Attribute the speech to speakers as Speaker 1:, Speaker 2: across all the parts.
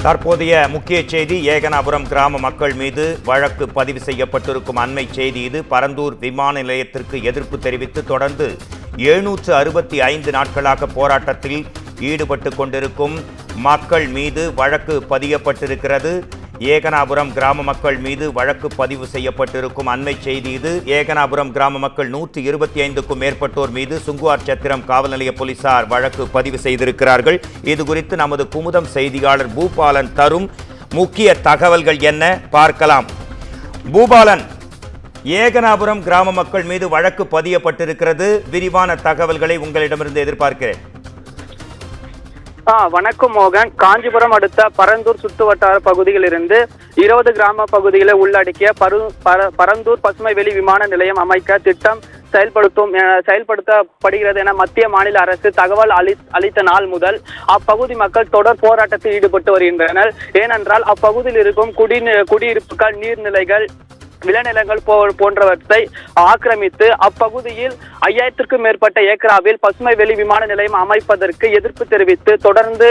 Speaker 1: தற்போதைய முக்கிய செய்தி, ஏகனாபுரம் கிராம மக்கள் மீது வழக்கு பதிவு செய்யப்பட்டிருக்கும் அண்மை செய்தி இது. பரந்தூர் விமான நிலையத்திற்கு எதிர்ப்பு தெரிவித்து தொடர்ந்து 765 நாட்களாக போராட்டத்தில் ஈடுபட்டு கொண்டிருக்கும் மக்கள் மீது வழக்கு பதியப்பட்டிருக்கிறது. ஏகனாபுரம் கிராம மக்கள் மீது வழக்கு பதிவு செய்யப்பட்டிருக்கும் அண்மை செய்தி இது. ஏகனாபுரம் கிராம மக்கள் 125க்கும் மேற்பட்டோர் மீது சுங்குவார் சத்திரம் காவல் நிலைய போலீசார் வழக்கு பதிவு செய்திருக்கிறார்கள். இது குறித்து நமது குமுதம் செய்தியாளர் பூபாலன் தரும் முக்கிய தகவல்கள் என்ன பார்க்கலாம். பூபாலன், ஏகனாபுரம் கிராம மக்கள் மீது வழக்கு பதியப்பட்டிருக்கிறது, விரிவான தகவல்களை உங்களிடமிருந்து எதிர்பார்க்கிறேன்.
Speaker 2: வணக்கம் மோகன். காஞ்சிபுரம் அடுத்த பரந்தூர் சுற்றுவட்டார பகுதியிலிருந்து 20 கிராம பகுதிகளை உள்ளடக்கிய பரந்தூர் பசுமை வெளி விமான நிலையம் அமைக்க திட்டம் செயல்படுத்தப்படுகிறது என மத்திய மாநில அரசு தகவல் அளித்த நாள் முதல் அப்பகுதி மக்கள் தொடர் போராட்டத்தில் ஈடுபட்டு வருகின்றனர். ஏனென்றால் அப்பகுதியில் இருக்கும் குடியிருப்புகள், நீர்நிலைகள், விளைநிலங்கள் போன்றவற்றை ஆக்கிரமித்து அப்பகுதியில் 5000க்கும் மேற்பட்ட ஏக்கராவில் பசுமை வெளி விமான நிலையம் அமைப்பதற்கு எதிர்ப்பு தெரிவித்து தொடர்ந்து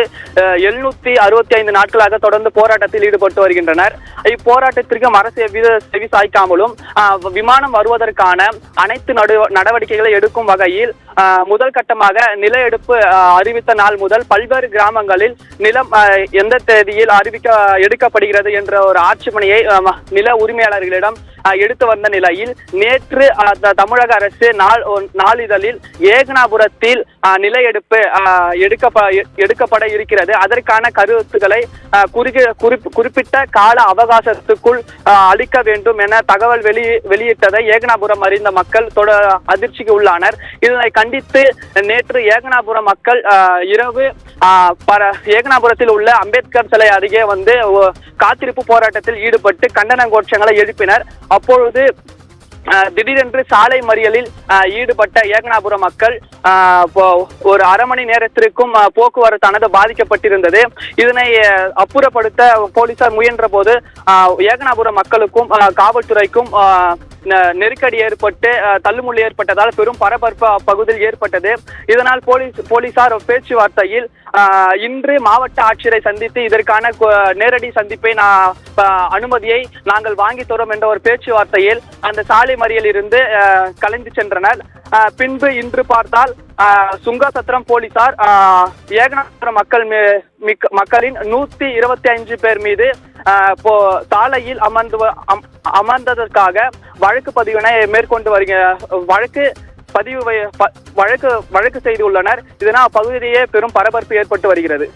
Speaker 2: 765 நாட்களாக தொடர்ந்து போராட்டத்தில் ஈடுபட்டு வருகின்றனர். இப்போராட்டத்திற்கும் அரசு எவ்வித செவி சாய்க்காமலும் விமானம் வருவதற்கான அனைத்து நடவடிக்கைகளை எடுக்கும் வகையில் முதல் கட்டமாக நில எடுப்பு அறிவித்த நாள் முதல் பல்வேறு கிராமங்களில் நிலம் எந்த தேதியில் எடுக்கப்படுகிறது என்ற ஒரு ஆட்சேபனையை நில உரிமையாளர்களிடம் எடுத்து வந்த நிலையில் நேற்று தமிழக அரசு நாளிதழில் ஏகனாபுரத்தில் நில எடுப்பு எடுக்கப்பட இருக்கிறது, அதற்கான கருத்துக்களை குறிப்பிட்ட கால அவகாசத்துக்குள் அளிக்க வேண்டும் என தகவல் வெளியிட்டதை ஏகனாபுரம் அறிந்த மக்கள் அதிர்ச்சிக்கு உள்ளானர். இதனை கண்டித்து நேற்று ஏகனாபுரம் மக்கள் இரவு ஏகனாபுரத்தில் உள்ள அம்பேத்கர் சிலை அருகே வந்து காத்திருப்பு போராட்டத்தில் ஈடுபட்டு கண்டன கோஷங்களை எழுப்பினர். அப்பொழுது திடீரென்று சாலை மறியலில் ஈடுபட்ட ஏகனாபுரம் மக்கள் ஒரு அரை மணி நேரத்திற்கும் போக்குவரத்தானது பாதிக்கப்பட்டிருந்தது. இதனை அப்புறப்படுத்த போலீசார் முயன்ற போது ஏகனாபுரம் மக்களுக்கும் காவல்துறைக்கும் நெருக்கடி ஏற்பட்டு தள்ளுமுள்ளு ஏற்பட்டதால் பெரும் பரபரப்பு அப்பகுதியில் ஏற்பட்டது. இதனால் போலீசார் பேச்சுவார்த்தையில் இன்று மாவட்ட ஆட்சியரை சந்தித்து இதற்கான நேரடி சந்திப்பை அனுமதியை நாங்கள் வாங்கி தரோம் என்ற ஒரு பேச்சுவார்த்தையில் அந்த சாலை மறியலில் இருந்து கலைந்து சென்றனர். பின்பு இன்று பார்த்தால் சுங்கசத்திரம் போலீசார் ஏகனாபுரம் மக்களின் 125 பேர் மீது சாலையில் அமர்ந்ததற்காக வழக்கு பதிவினை மேற்கொண்டு வழக்கு செய்துள்ளனர். இதனால் அப்பகுதியிலேயே பெரும் பரபரப்பு ஏற்பட்டு வருகிறது.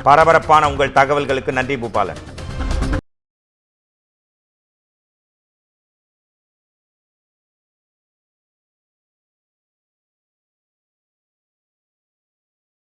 Speaker 1: பரபரப்பான உங்கள் தகவல்களுக்கு நன்றி பூபாலன்.